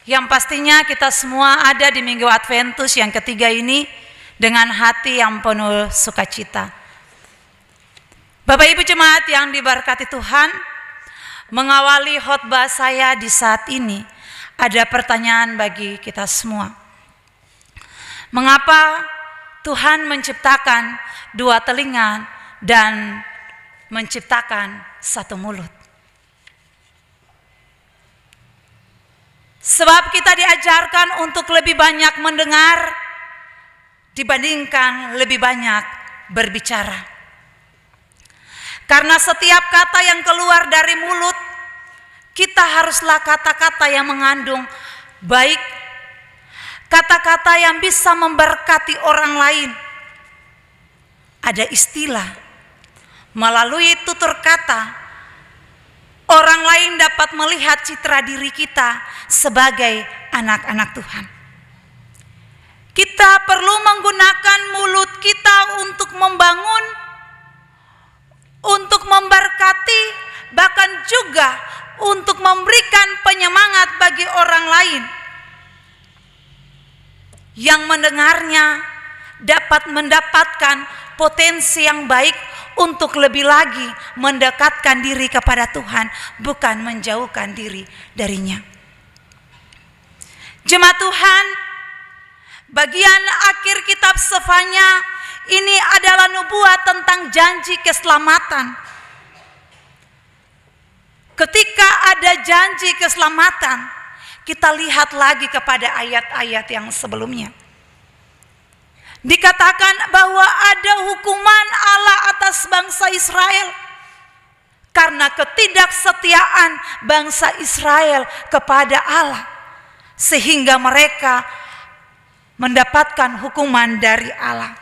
Yang pastinya kita semua ada di Minggu Adventus yang ketiga ini dengan hati yang penuh sukacita. Bapak Ibu jemaat yang diberkati Tuhan, mengawali khotbah saya di saat ini ada pertanyaan bagi kita semua. Mengapa Tuhan menciptakan dua telinga dan menciptakan satu mulut? Sebab kita diajarkan untuk lebih banyak mendengar dibandingkan lebih banyak berbicara. Karena setiap kata yang keluar dari mulut kita haruslah kata-kata yang mengandung baik, kata-kata yang bisa memberkati orang lain. Ada istilah, melalui tutur kata orang lain dapat melihat citra diri kita sebagai anak-anak Tuhan. Kita perlu menggunakan mulut kita untuk membangun, untuk memberkati, bahkan juga untuk memberikan penyemangat bagi orang lain. Yang mendengarnya dapat mendapatkan potensi yang baik untuk lebih lagi mendekatkan diri kepada Tuhan, bukan menjauhkan diri darinya. Jemaat Tuhan, bagian akhir kitab Sefanya ini adalah nubuat tentang janji keselamatan. Ketika ada janji keselamatan, kita lihat lagi kepada ayat-ayat yang sebelumnya. Dikatakan bahwa ada hukuman Allah atas bangsa Israel karena ketidaksetiaan bangsa Israel kepada Allah, sehingga mereka mendapatkan hukuman dari Allah.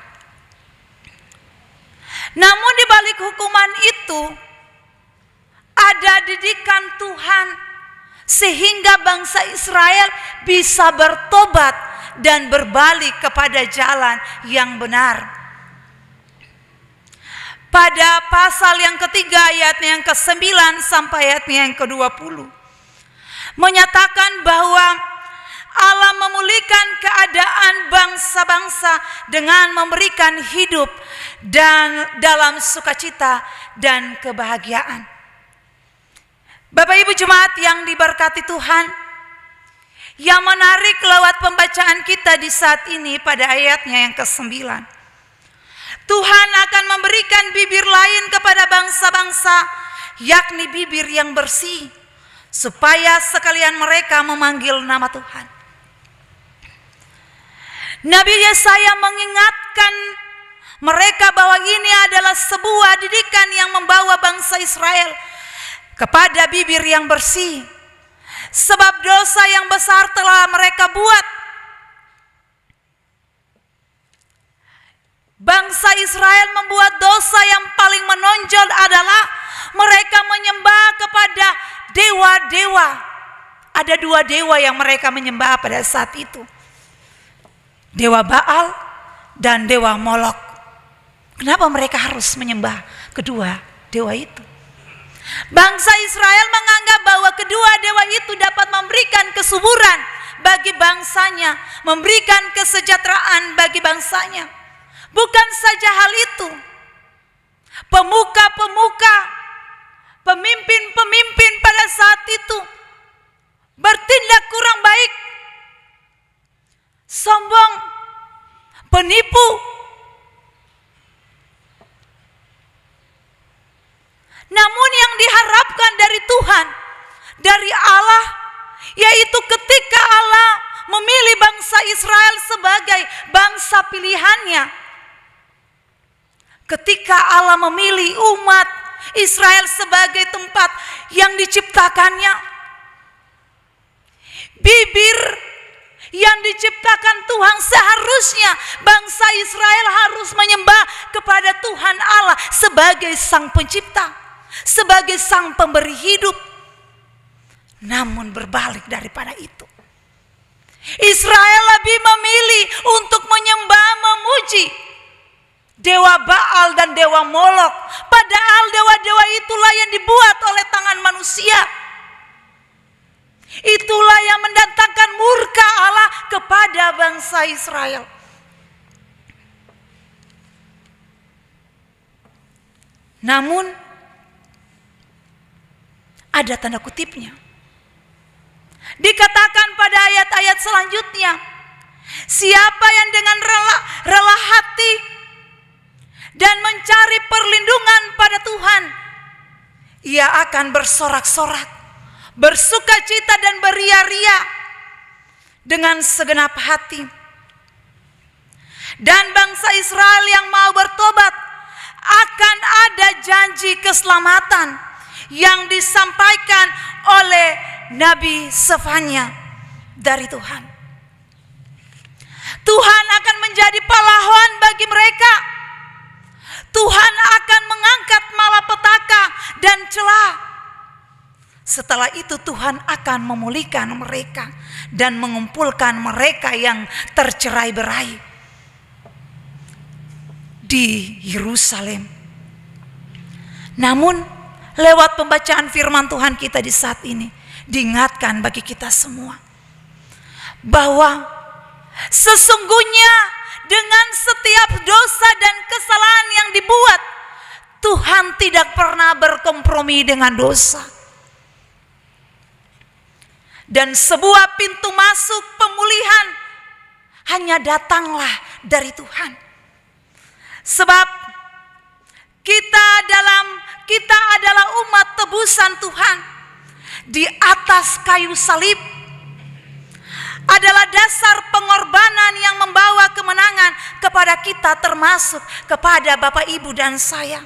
Namun di balik hukuman itu ada didikan Tuhan sehingga bangsa Israel bisa bertobat dan berbalik kepada jalan yang benar. Pada pasal yang ketiga ayatnya yang ke-9 sampai ayatnya yang ke-20 menyatakan bahwa Allah memulihkan keadaan bangsa-bangsa dengan memberikan hidup dan dalam sukacita dan kebahagiaan. Bapak Ibu jemaat yang diberkati Tuhan, yang menarik lewat pembacaan kita di saat ini pada ayatnya yang ke-9, Tuhan akan memberikan bibir lain kepada bangsa-bangsa, yakni bibir yang bersih, supaya sekalian mereka memanggil nama Tuhan. Nabi Yesaya mengingatkan mereka bahwa ini adalah sebuah didikan yang membawa bangsa Israel kepada bibir yang bersih. Sebab dosa yang besar telah mereka buat. Bangsa Israel membuat dosa yang paling menonjol adalah mereka menyembah kepada dewa-dewa. Ada dua dewa yang mereka menyembah pada saat itu. Dewa Baal dan dewa Molok. Kenapa mereka harus menyembah kedua dewa itu? Bangsa Israel menganggap bahwa kedua dewa itu dapat memberikan kesuburan bagi bangsanya, memberikan kesejahteraan bagi bangsanya. Bukan saja hal itu, pemuka-pemuka, pemimpin-pemimpin pada saat itu bertindak kurang baik, sombong, penipu. Namun yang diharapkan dari Tuhan, dari Allah, yaitu ketika Allah memilih bangsa Israel sebagai bangsa pilihannya, ketika Allah memilih umat Israel sebagai tempat yang diciptakannya, bibir yang diciptakan Tuhan, seharusnya bangsa Israel harus menyembah kepada Tuhan Allah sebagai Sang Pencipta, sebagai Sang Pemberi hidup. Namun berbalik daripada itu, Israel lebih memilih untuk menyembah, memuji dewa Baal dan dewa Molok, padahal dewa-dewa itulah yang dibuat oleh tangan manusia. Itu itulah yang mendatangkan murka Allah kepada bangsa Israel. Namun ada tanda kutipnya. Dikatakan pada ayat-ayat selanjutnya, siapa yang dengan rela hati dan mencari perlindungan pada Tuhan, ia akan bersorak-sorak, bersukacita dan beria-ria dengan segenap hati. Dan bangsa Israel yang mau bertobat, akan ada janji keselamatan yang disampaikan oleh Nabi Sefanya dari Tuhan. Tuhan akan menjadi pahlawan bagi mereka. Tuhan akan mengangkat malapetaka dan celah. Setelah itu Tuhan akan memulihkan mereka dan mengumpulkan mereka yang tercerai-berai di Yerusalem. Namun lewat pembacaan firman Tuhan kita di saat ini, diingatkan bagi kita semua bahwa sesungguhnya dengan setiap dosa dan kesalahan yang dibuat, Tuhan tidak pernah berkompromi dengan dosa. Dan sebuah pintu masuk pemulihan hanya datanglah dari Tuhan. Sebab kita adalah umat tebusan Tuhan. Di atas kayu salib adalah dasar pengorbanan yang membawa kemenangan kepada kita, termasuk kepada Bapak, Ibu, dan saya.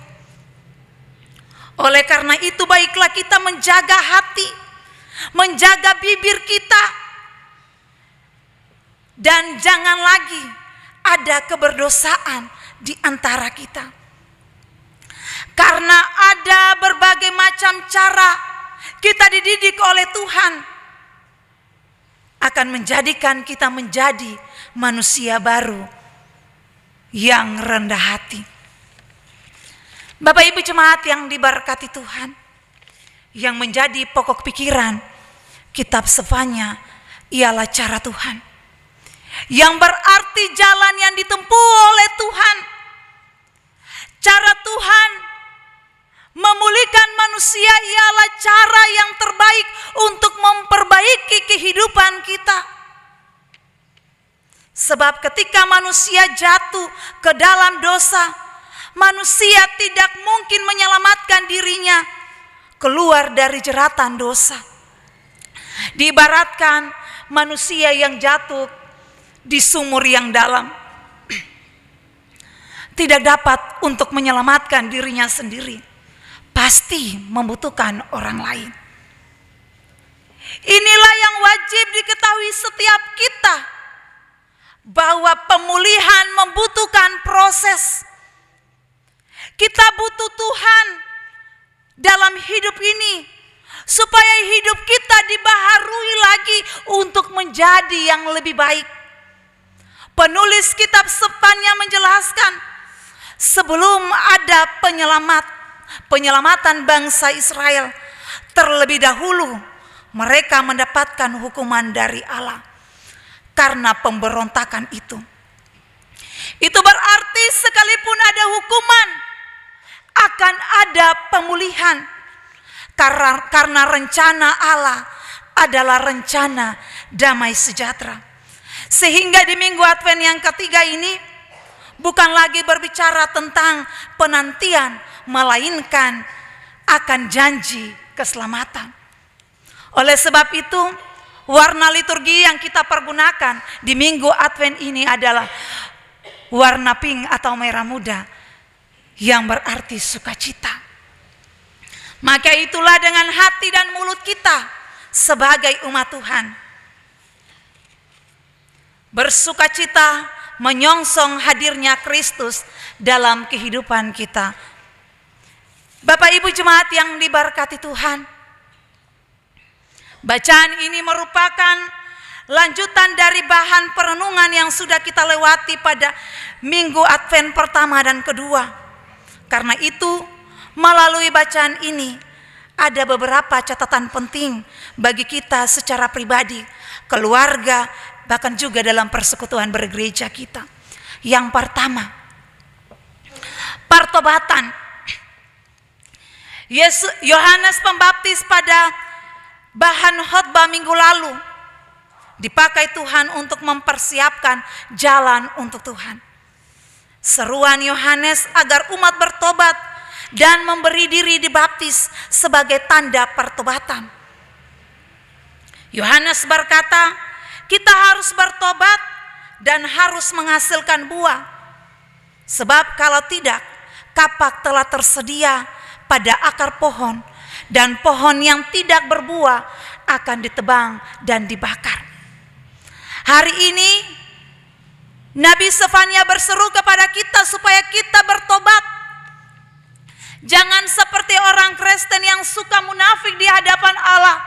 Oleh karena itu baiklah kita menjaga hati, menjaga bibir kita, dan jangan lagi ada keberdosaan di antara kita. Karena ada berbagai macam cara kita dididik oleh Tuhan akan menjadikan kita menjadi manusia baru yang rendah hati. Bapak Ibu jemaat yang diberkati Tuhan, yang menjadi pokok pikiran kitab Sefanya ialah cara Tuhan, yang berarti jalan yang ditempuh oleh Tuhan. Cara Tuhan memulihkan manusia ialah cara yang terbaik untuk memperbaiki kehidupan kita. Sebab ketika manusia jatuh ke dalam dosa, manusia tidak mungkin menyelamatkan dirinya keluar dari jeratan dosa. Diibaratkan manusia yang jatuh di sumur yang dalam, tidak dapat untuk menyelamatkan dirinya sendiri, pasti membutuhkan orang lain. Inilah yang wajib diketahui setiap kita, bahwa pemulihan membutuhkan proses. Kita butuh Tuhan dalam hidup ini supaya hidup kita dibaharui lagi untuk menjadi yang lebih baik. Penulis kitab Sefanya menjelaskan, sebelum ada penyelamatan bangsa Israel, terlebih dahulu mereka mendapatkan hukuman dari Allah karena pemberontakan itu. Itu berarti sekalipun ada hukuman, akan ada pemulihan, karena rencana Allah adalah rencana damai sejahtera. Sehingga di minggu Advent yang ketiga ini bukan lagi berbicara tentang penantian, melainkan akan janji keselamatan. Oleh sebab itu, warna liturgi yang kita pergunakan di minggu Advent ini adalah warna pink atau merah muda, yang berarti sukacita. Maka itulah dengan hati dan mulut kita sebagai umat Tuhan, bersukacita menyongsong hadirnya Kristus dalam kehidupan kita. Bapak Ibu jemaat yang diberkati Tuhan, bacaan ini merupakan lanjutan dari bahan perenungan yang sudah kita lewati pada minggu Advent pertama dan kedua. Karena itu, melalui bacaan ini ada beberapa catatan penting bagi kita secara pribadi, keluarga, bahkan juga dalam persekutuan bergereja kita. Yang pertama, pertobatan. Yohanes Pembaptis pada bahan khotbah minggu lalu dipakai Tuhan untuk mempersiapkan jalan untuk Tuhan. Seruan Yohanes agar umat bertobat dan memberi diri dibaptis sebagai tanda pertobatan. Yohanes berkata, kita harus bertobat dan harus menghasilkan buah. Sebab kalau tidak, kapak telah tersedia pada akar pohon, dan pohon yang tidak berbuah akan ditebang dan dibakar. Hari ini Nabi Sefania berseru kepada kita supaya kita bertobat. Jangan seperti orang Kristen yang suka munafik di hadapan Allah,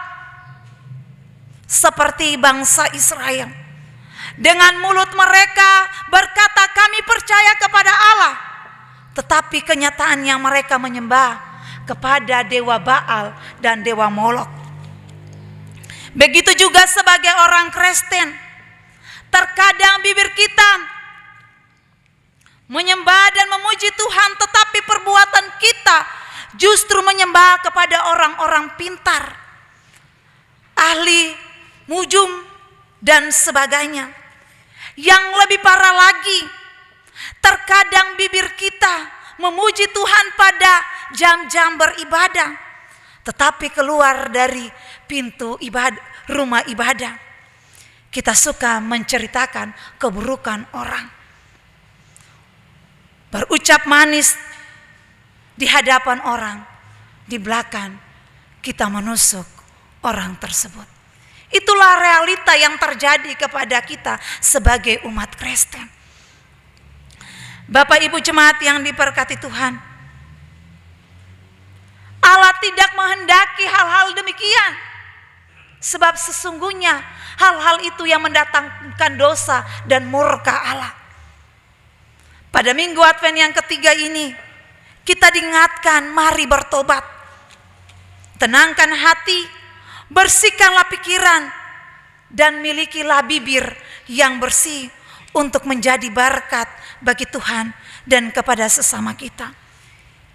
seperti bangsa Israel. Dengan mulut mereka berkata, kami percaya kepada Allah, tetapi kenyataannya mereka menyembah kepada dewa Baal dan dewa Molok. Begitu juga sebagai orang Kristen, terkadang bibir kita menyembah dan memuji Tuhan, tetapi perbuatan kita justru menyembah kepada orang-orang pintar, ahli mujum dan sebagainya. Yang lebih parah lagi, terkadang bibir kita memuji Tuhan pada jam-jam beribadah, tetapi keluar dari pintu rumah ibadah, kita suka menceritakan keburukan orang, berucap manis di hadapan orang, di belakang kita menusuk orang tersebut. Itulah realita yang terjadi kepada kita sebagai umat Kristen. Bapak Ibu jemaat yang diberkati Tuhan, Allah tidak menghendaki hal-hal demikian, sebab sesungguhnya hal-hal itu yang mendatangkan dosa dan murka Allah. Pada minggu Advent yang ketiga ini, kita diingatkan, mari bertobat. Tenangkan hati, bersihkanlah pikiran, dan milikilah bibir yang bersih untuk menjadi berkat bagi Tuhan dan kepada sesama kita.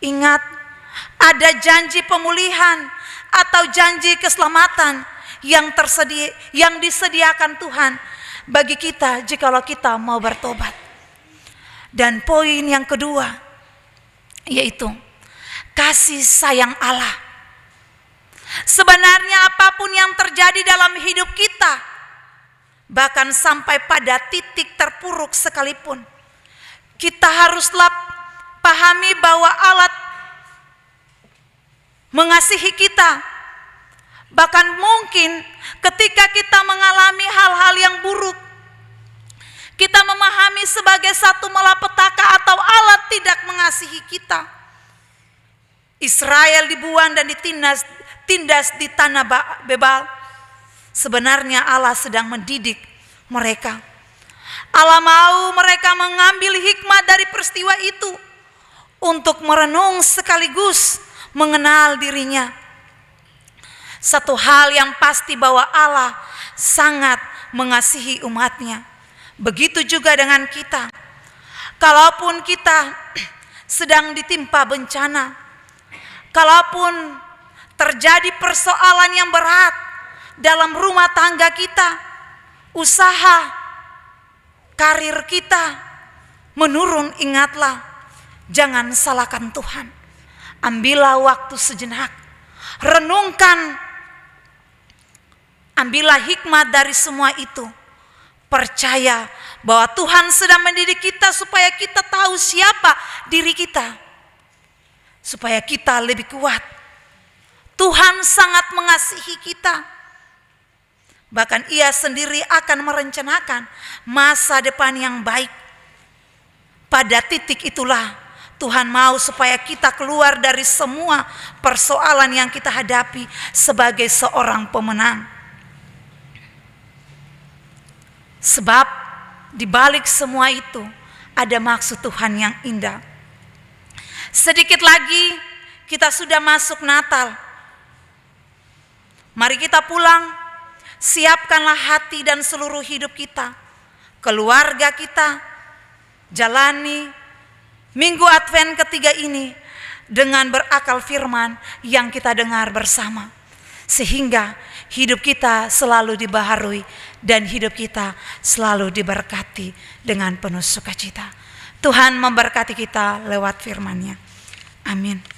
Ingat, ada janji pemulihan atau janji keselamatan yang disediakan Tuhan bagi kita jikalau kita mau bertobat. Dan poin yang kedua, yaitu kasih sayang Allah. Sebenarnya apapun yang terjadi dalam hidup kita, bahkan sampai pada titik terpuruk sekalipun, kita haruslah pahami bahwa Allah mengasihi kita. Bahkan mungkin ketika kita mengalami hal-hal yang buruk, kita memahami sebagai satu malapetaka atau Allah tidak mengasihi kita. Israel dibuang dan ditindas di tanah Bebal. Sebenarnya Allah sedang mendidik mereka. Allah mau mereka mengambil hikmat dari peristiwa itu untuk merenung sekaligus mengenal dirinya. Satu hal yang pasti bahwa Allah sangat mengasihi umatnya. Begitu juga dengan kita. Kalaupun kita sedang ditimpa bencana, kalaupun terjadi persoalan yang berat dalam rumah tangga kita, usaha, karir kita menurun, ingatlah, jangan salahkan Tuhan. Ambillah waktu sejenak, renungkan, ambillah hikmat dari semua itu. Percaya bahwa Tuhan sedang mendidik kita supaya kita tahu siapa diri kita, supaya kita lebih kuat. Tuhan sangat mengasihi kita. Bahkan Ia sendiri akan merencanakan masa depan yang baik. Pada titik itulah Tuhan mau supaya kita keluar dari semua persoalan yang kita hadapi sebagai seorang pemenang. Sebab di balik semua itu ada maksud Tuhan yang indah. Sedikit lagi kita sudah masuk Natal. Mari kita pulang, siapkanlah hati dan seluruh hidup kita, keluarga kita, jalani Minggu Advent ketiga ini dengan berakal firman yang kita dengar bersama, sehingga hidup kita selalu dibaharui dan hidup kita selalu diberkati dengan penuh sukacita. Tuhan memberkati kita lewat firman-Nya. Amin.